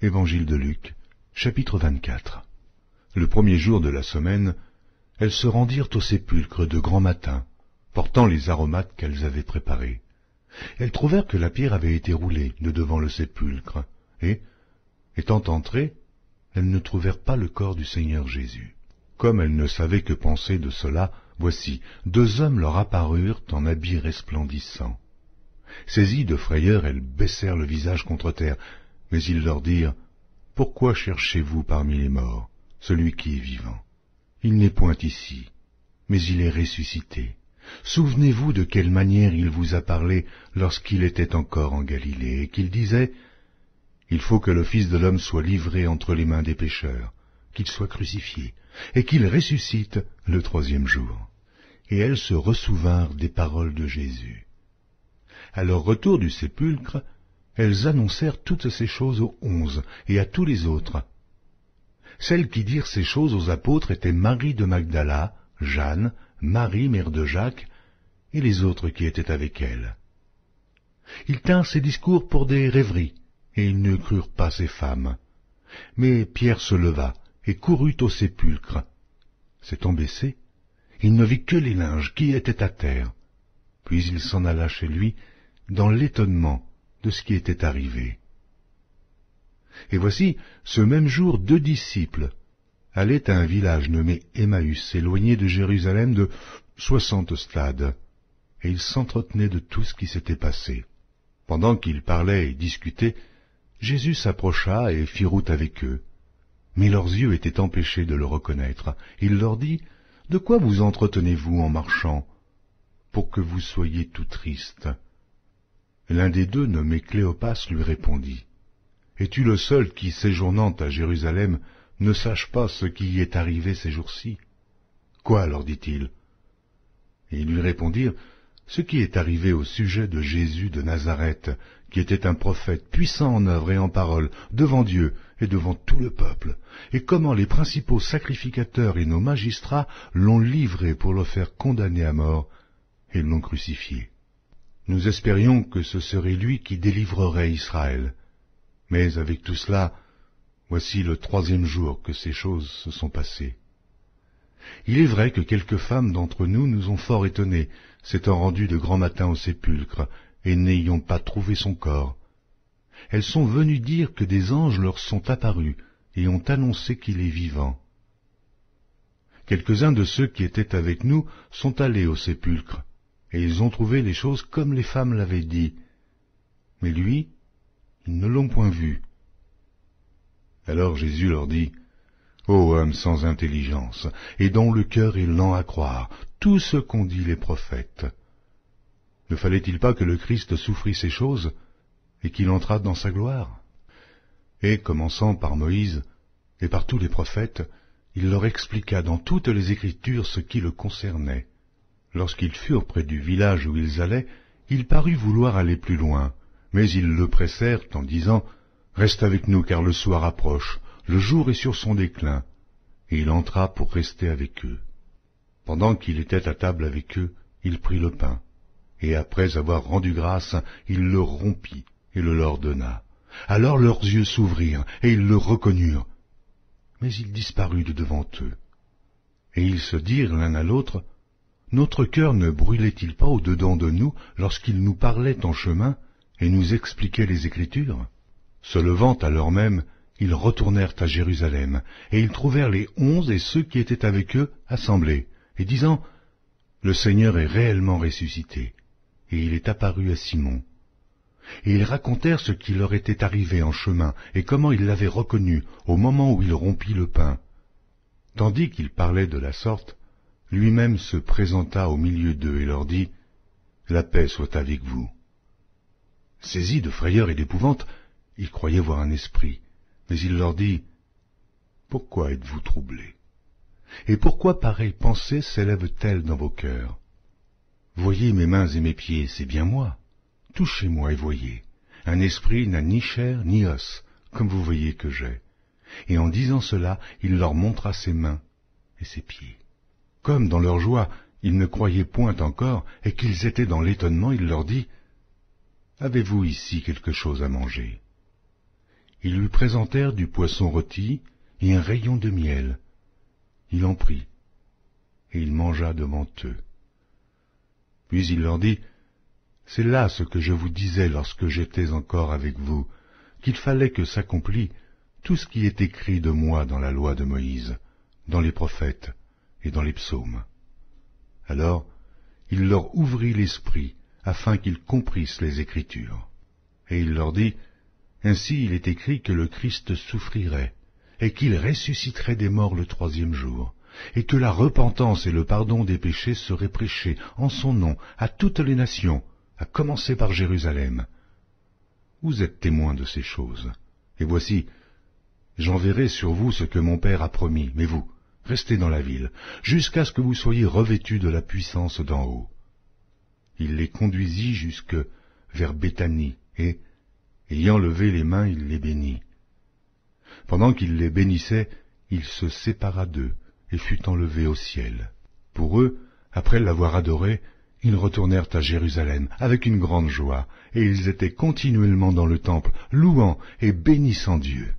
Évangile de Luc, chapitre 24. Le premier jour de la semaine, elles se rendirent au sépulcre de grand matin, portant les aromates qu'elles avaient préparés. Elles trouvèrent que la pierre avait été roulée de devant le sépulcre, et, étant entrées, elles ne trouvèrent pas le corps du Seigneur Jésus. Comme elles ne savaient que penser de cela, voici, deux hommes leur apparurent en habits resplendissants. Saisies de frayeur, elles baissèrent le visage contre terre, mais ils leur dirent, « Pourquoi cherchez-vous parmi les morts celui qui est vivant? Il n'est point ici, mais il est ressuscité. Souvenez-vous de quelle manière il vous a parlé lorsqu'il était encore en Galilée, et qu'il disait, « Il faut que le Fils de l'homme soit livré entre les mains des pécheurs, qu'il soit crucifié, et qu'il ressuscite le troisième jour. » Et elles se ressouvinrent des paroles de Jésus. À leur retour du sépulcre, elles annoncèrent toutes ces choses aux 11 et à tous les autres. Celles qui dirent ces choses aux apôtres étaient Marie de Magdala, Jeanne, Marie, mère de Jacques, et les autres qui étaient avec elles. Ils tinrent ces discours pour des rêveries, et ils ne crurent pas ces femmes. Mais Pierre se leva et courut au sépulcre. S'étant baissé, il ne vit que les linges qui étaient à terre. Puis il s'en alla chez lui dans l'étonnement de ce qui était arrivé. Et voici, ce même jour, 2 disciples allaient à un village nommé Emmaüs, éloigné de Jérusalem de 60 stades, et ils s'entretenaient de tout ce qui s'était passé. Pendant qu'ils parlaient et discutaient, Jésus s'approcha et fit route avec eux. Mais leurs yeux étaient empêchés de le reconnaître. Il leur dit, « De quoi vous entretenez-vous en marchant, pour que vous soyez tout tristes ?» L'un des deux, nommé Cléopas, lui répondit, « Es-tu le seul qui, séjournant à Jérusalem, ne sache pas ce qui y est arrivé ces jours-ci ?»« Quoi ?» leur dit-il. Et ils lui répondirent, « Ce qui est arrivé au sujet de Jésus de Nazareth, qui était un prophète puissant en œuvre et en parole, devant Dieu et devant tout le peuple, et comment les principaux sacrificateurs et nos magistrats l'ont livré pour le faire condamner à mort, et l'ont crucifié. Nous espérions que ce serait lui qui délivrerait Israël. Mais avec tout cela, voici le 3e jour que ces choses se sont passées. Il est vrai que quelques femmes d'entre nous nous ont fort étonnés, s'étant rendues de grand matin au sépulcre, et n'ayant pas trouvé son corps. Elles sont venues dire que des anges leur sont apparus, et ont annoncé qu'il est vivant. Quelques-uns de ceux qui étaient avec nous sont allés au sépulcre, et ils ont trouvé les choses comme les femmes l'avaient dit. Mais lui, ils ne l'ont point vu. Alors Jésus leur dit, « Ô homme sans intelligence, et dont le cœur est lent à croire tout ce qu'ont dit les prophètes. Ne fallait-il pas que le Christ souffrît ces choses, et qu'il entrât dans sa gloire ?» Et, commençant par Moïse et par tous les prophètes, il leur expliqua dans toutes les Écritures ce qui le concernait. Lorsqu'ils furent près du village où ils allaient, il parut vouloir aller plus loin, mais ils le pressèrent en disant, « Reste avec nous, car le soir approche, le jour est sur son déclin. » Et il entra pour rester avec eux. Pendant qu'il était à table avec eux, il prit le pain, et après avoir rendu grâce, il le rompit et le leur donna. Alors leurs yeux s'ouvrirent, et ils le reconnurent. Mais il disparut de devant eux. Et ils se dirent l'un à l'autre, « Notre cœur ne brûlait-il pas au-dedans de nous lorsqu'il nous parlait en chemin et nous expliquait les Écritures ?» Se levant à l'heure même, ils retournèrent à Jérusalem, et ils trouvèrent les 11 et ceux qui étaient avec eux assemblés, et disant, « Le Seigneur est réellement ressuscité, et il est apparu à Simon. » Et ils racontèrent ce qui leur était arrivé en chemin, et comment ils l'avaient reconnu au moment où il rompit le pain. Tandis qu'ils parlaient de la sorte, lui-même se présenta au milieu d'eux et leur dit, « La paix soit avec vous. » Saisis de frayeur et d'épouvante, ils croyaient voir un esprit, mais il leur dit, « Pourquoi êtes-vous troublés? Et pourquoi pareille pensée s'élève-t-elle dans vos cœurs? Voyez mes mains et mes pieds, c'est bien moi. Touchez-moi et voyez. Un esprit n'a ni chair ni os, comme vous voyez que j'ai. » Et en disant cela, il leur montra ses mains et ses pieds. Comme dans leur joie, ils ne croyaient point encore, et qu'ils étaient dans l'étonnement, il leur dit, « Avez-vous ici quelque chose à manger ?» Ils lui présentèrent du poisson rôti et un rayon de miel. Il en prit, et il mangea devant eux. Puis il leur dit, « C'est là ce que je vous disais lorsque j'étais encore avec vous, qu'il fallait que s'accomplît tout ce qui est écrit de moi dans la loi de Moïse, dans les prophètes et dans les psaumes. » Alors il leur ouvrit l'esprit, afin qu'ils comprissent les Écritures. Et il leur dit, « Ainsi il est écrit que le Christ souffrirait, et qu'il ressusciterait des morts le troisième jour, et que la repentance et le pardon des péchés seraient prêchés en son nom à toutes les nations, à commencer par Jérusalem. Vous êtes témoins de ces choses. Et voici, j'enverrai sur vous ce que mon Père a promis, mais vous, restez dans la ville, jusqu'à ce que vous soyez revêtus de la puissance d'en haut. » Il les conduisit jusque vers Béthanie, et, ayant levé les mains, il les bénit. Pendant qu'il les bénissait, il se sépara d'eux, et fut enlevé au ciel. Pour eux, après l'avoir adoré, ils retournèrent à Jérusalem avec une grande joie, et ils étaient continuellement dans le temple, louant et bénissant Dieu.